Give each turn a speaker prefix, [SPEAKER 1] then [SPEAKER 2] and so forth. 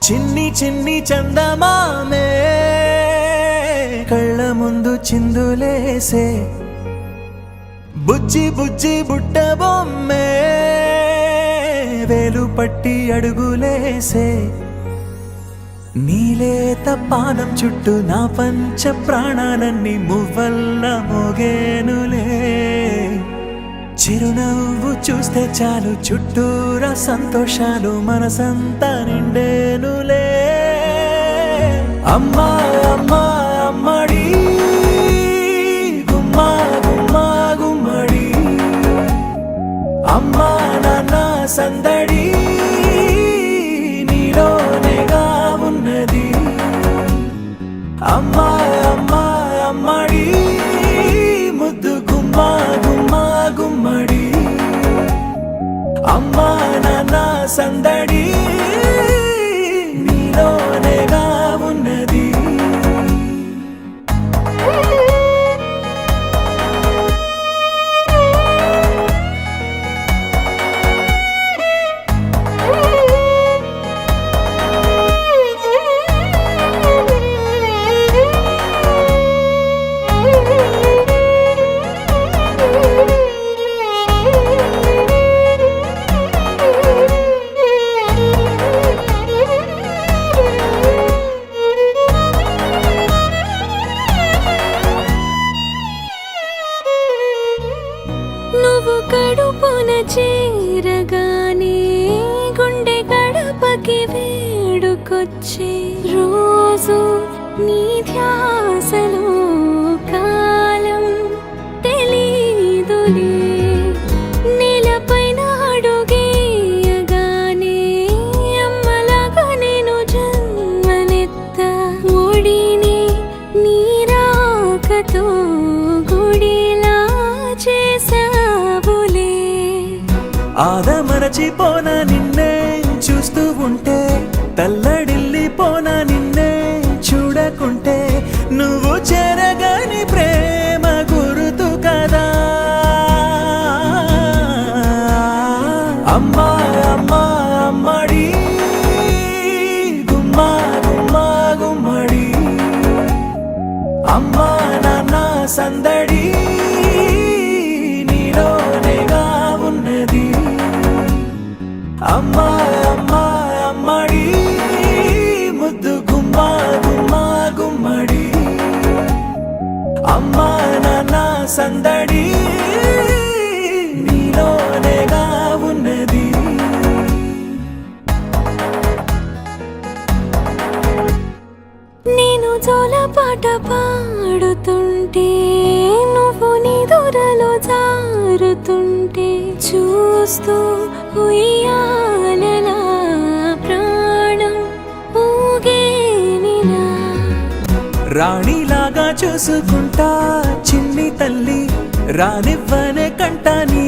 [SPEAKER 1] చిన్ని చిన్ని చందమామే కళ్ళ ముందు చిందులేసే బుజ్జి బుజ్జి బుట్ట బొమ్మే వేలు పట్టి అడుగులేసే నీలేత పానం చుట్టూ నా పంచ ప్రాణాలన్నీ మువ్వల్ల మోగేనులే చిరునవ్వు చూస్తే చాలు చుట్టూరా సంతోషాలు మనసంతా నిండేనులే అమ్మా అమ్మా అమ్మడి గుమ్మా గుమ్మా గుమ్మడి అమ్మా నాన్న సందడి నీలోనేగా ఉన్నది అమ్మా అమ్మా అమ్మడి ముద్దు గుమ్మా గుమ్మా గుమ్మడి అమ్మా నాన్న సందడి నీలోనేగా ఉన్నది
[SPEAKER 2] నువ్వు కడుపున చేరగానే గుండె గడపకి వేడుకొచ్చే రోజు నీ ధ్యాసలో కాలం తెలీదులే నేలపైన అడుగేయగానే అమ్మలాగా నేను జన్మనెత్త ఒడిని నీ రాకతో గుడిలా చేసావులే
[SPEAKER 1] ఆదమరచిపోనా నిన్నే చూస్తూ ఉంటే తల్లడిల్లిపోనా నిన్నే చూడకుంటే నువ్వు చెరగని ప్రేమ గురుతు కదా అమ్మా అమ్మా అమ్మడి గుమ్మా గుమ్మా గుమ్మడి అమ్మా నాన్న సందడి నీలోనేగా ఉన్నది అమ్మా అమ్మా అమ్మడి ముద్దు గుమ్మా గుమ్మా గుమ్మడి అమ్మా నాన్న సందడి నీలోనేగా ఉన్నది
[SPEAKER 2] నేను జోలపాట పాడుతుంటే నువ్వు నిదురలో జారుతుంటే చూస్తూ ఉయ్యాలలా ప్రాణం ఊగేనిలా
[SPEAKER 1] రాణిలాగా చూసుకుంటా చిన్ని తల్లి రానివ్వనే కంట నీ